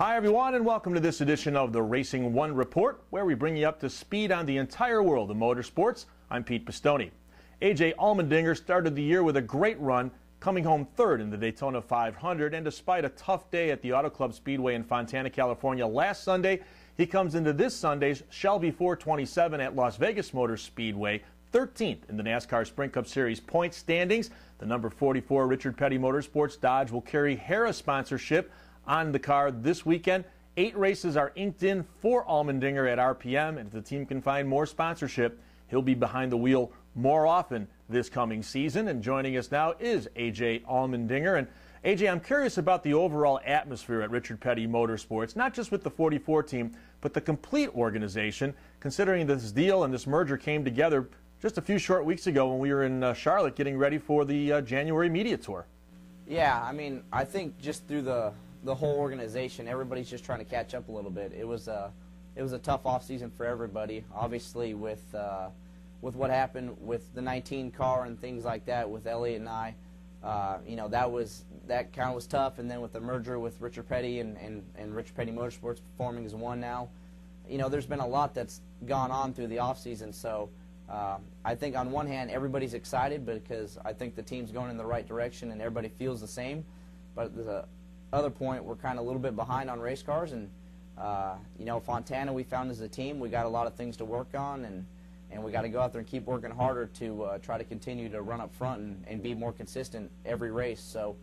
Hi everyone, and welcome to this edition of the Racing One Report, where we bring you up to speed on the entire world of motorsports. I'm Pete Pistone. AJ Allmendinger started the year with a great run, coming home third in the Daytona 500, and despite a tough day at the Auto Club Speedway in Fontana, California last Sunday, he comes into this Sunday's Shelby 427 at Las Vegas Motor Speedway 13th in the NASCAR Sprint Cup Series point standings. The number 44 Richard Petty Motorsports Dodge will carry Harrah's sponsorship on the car this weekend. 8 races are inked in for Allmendinger at RPM, and if the team can find more sponsorship, he'll be behind the wheel more often this coming season. And joining us now is AJ Allmendinger. And AJ, I'm curious about the overall atmosphere at Richard Petty Motorsports, not just with the 44 team, but the complete organization, considering this deal and this merger came together just a few short weeks ago when we were in Charlotte getting ready for the January media tour. Yeah, I mean, I think just through the whole organization, everybody's just trying to catch up a little bit. It was a tough off season for everybody. Obviously, with what happened with the 19 car and things like that with Elliott and I, you know, that kind of was tough. And then with the merger with Richard Petty and Richard Petty Motorsports forming as one now, you know, there's been a lot that's gone on through the off season. So I think on one hand everybody's excited because I think the team's going in the right direction and everybody feels the same. But the other point, we're kind of a little bit behind on race cars, and you know, Fontana, we found as a team we got a lot of things to work on, and we got to go out there and keep working harder to try to continue to run up front and be more consistent every race. So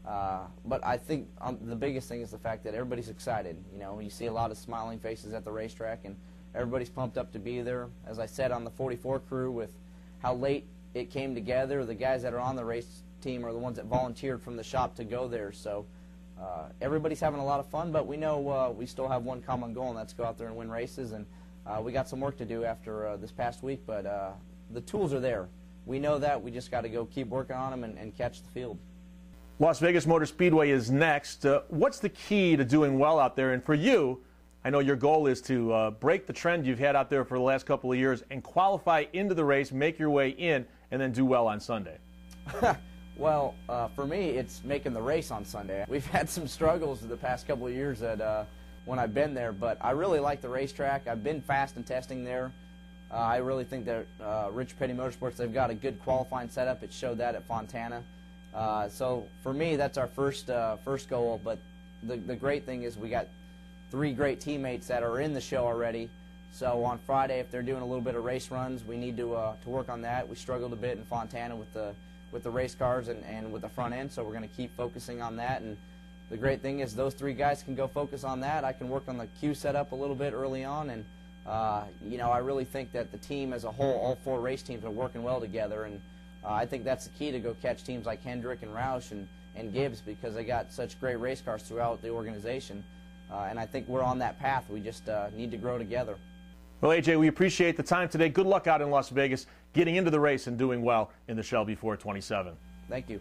but I think the biggest thing is the fact that everybody's excited. You know, you see a lot of smiling faces at the racetrack, and everybody's pumped up to be there. As I said, on the 44 crew, with how late it came together, the guys that are on the race team are the ones that volunteered from the shop to go there. So everybody's having a lot of fun, but we know we still have one common goal, and that's go out there and win races. And we got some work to do after this past week, but the tools are there. We know that. We just got to go keep working on them and catch the field. Las Vegas Motor Speedway is next. What's the key to doing well out there? And for you, I know your goal is to break the trend you've had out there for the last couple of years and qualify into the race, make your way in, and then do well on Sunday. Well, for me, it's making the race on Sunday. We've had some struggles the past couple of years when I've been there, but I really like the racetrack. I've been fast in testing there. I really think that Richard Petty Motorsports, they've got a good qualifying setup. It showed that at Fontana. So for me, that's our first goal. But the great thing is we got 3 great teammates that are in the show already. So on Friday, if they're doing a little bit of race runs, we need to work on that. We struggled a bit in Fontana with the race cars and with the front end, so we're going to keep focusing on that. And the great thing is those 3 guys can go focus on that. I can work on the queue setup a little bit early on, and you know, I really think that the team as a whole, all 4 race teams, are working well together, and I think that's the key to go catch teams like Hendrick and Roush and Gibbs, because they got such great race cars throughout the organization, and I think we're on that path. We just need to grow together. Well, AJ, we appreciate the time today. Good luck out in Las Vegas, getting into the race and doing well in the Shelby 427. Thank you.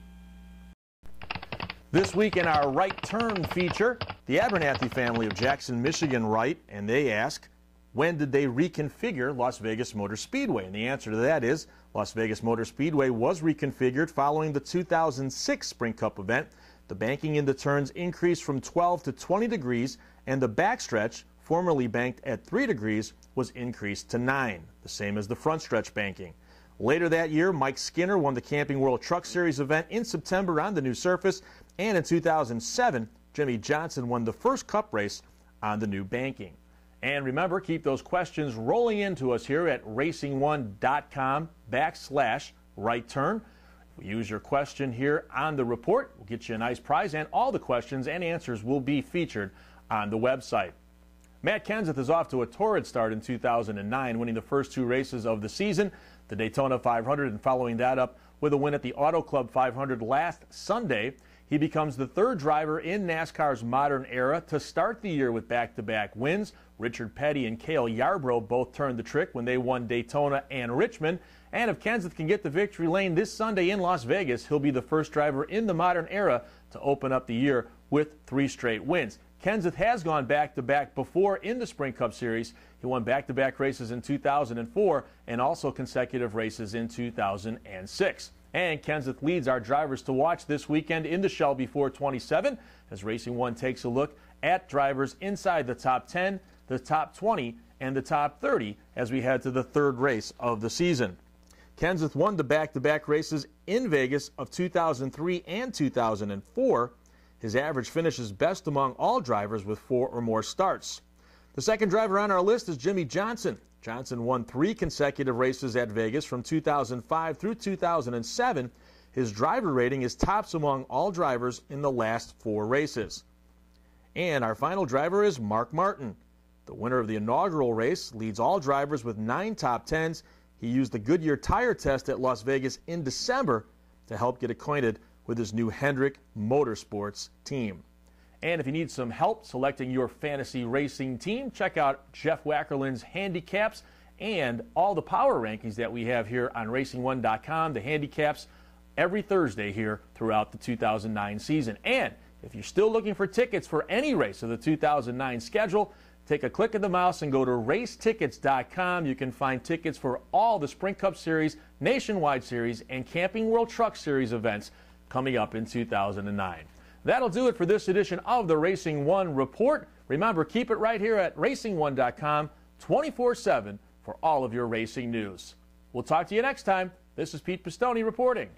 This week in our Right Turn feature, the Abernathy family of Jackson, Michigan write, and they ask, when did they reconfigure Las Vegas Motor Speedway? And the answer to that is Las Vegas Motor Speedway was reconfigured following the 2006 Sprint Cup event. The banking in the turns increased from 12 to 20 degrees, and the backstretch, formerly banked at 3 degrees, was increased to 9, the same as the front stretch banking. Later that year, Mike Skinner won the Camping World Truck Series event in September on the new surface, and in 2007, Jimmy Johnson won the first Cup race on the new banking. And remember, keep those questions rolling into us here at racingone.com/right turn. If we use your question here on the report, we'll get you a nice prize, and all the questions and answers will be featured on the website. Matt Kenseth is off to a torrid start in 2009, winning the first 2 races of the season, the Daytona 500, and following that up with a win at the Auto Club 500 last Sunday. He becomes the 3rd driver in NASCAR's modern era to start the year with back-to-back wins. Richard Petty and Cale Yarbrough both turned the trick when they won Daytona and Richmond. And if Kenseth can get the victory lane this Sunday in Las Vegas, he'll be the first driver in the modern era to open up the year with 3 straight wins. Kenseth has gone back-to-back before in the Sprint Cup Series. He won back-to-back races in 2004 and also consecutive races in 2006. And Kenseth leads our drivers to watch this weekend in the Shelby 427 as Racing One takes a look at drivers inside the top 10, the top 20, and the top 30 as we head to the third race of the season. Kenseth won the back-to-back races in Vegas of 2003 and 2004. His average finishes best among all drivers with 4 or more starts. The second driver on our list is Jimmie Johnson. Johnson won 3 consecutive races at Vegas from 2005 through 2007. His driver rating is tops among all drivers in the last 4 races. And our final driver is Mark Martin. The winner of the inaugural race leads all drivers with 9 top 10s. He used the Goodyear tire test at Las Vegas in December to help get acquainted with his new Hendrick Motorsports team. And if you need some help selecting your fantasy racing team, check out Jeff Wackerlin's handicaps and all the power rankings that we have here on RacingOne.com, the handicaps every Thursday here throughout the 2009 season. And if you're still looking for tickets for any race of the 2009 schedule, take a click of the mouse and go to racetickets.com. You can find tickets for all the Sprint Cup Series, Nationwide Series, and Camping World Truck Series events coming up in 2009. That'll do it for this edition of the Racing One Report. Remember, keep it right here at RacingOne.com 24/7 for all of your racing news. We'll talk to you next time. This is Pete Pistone reporting.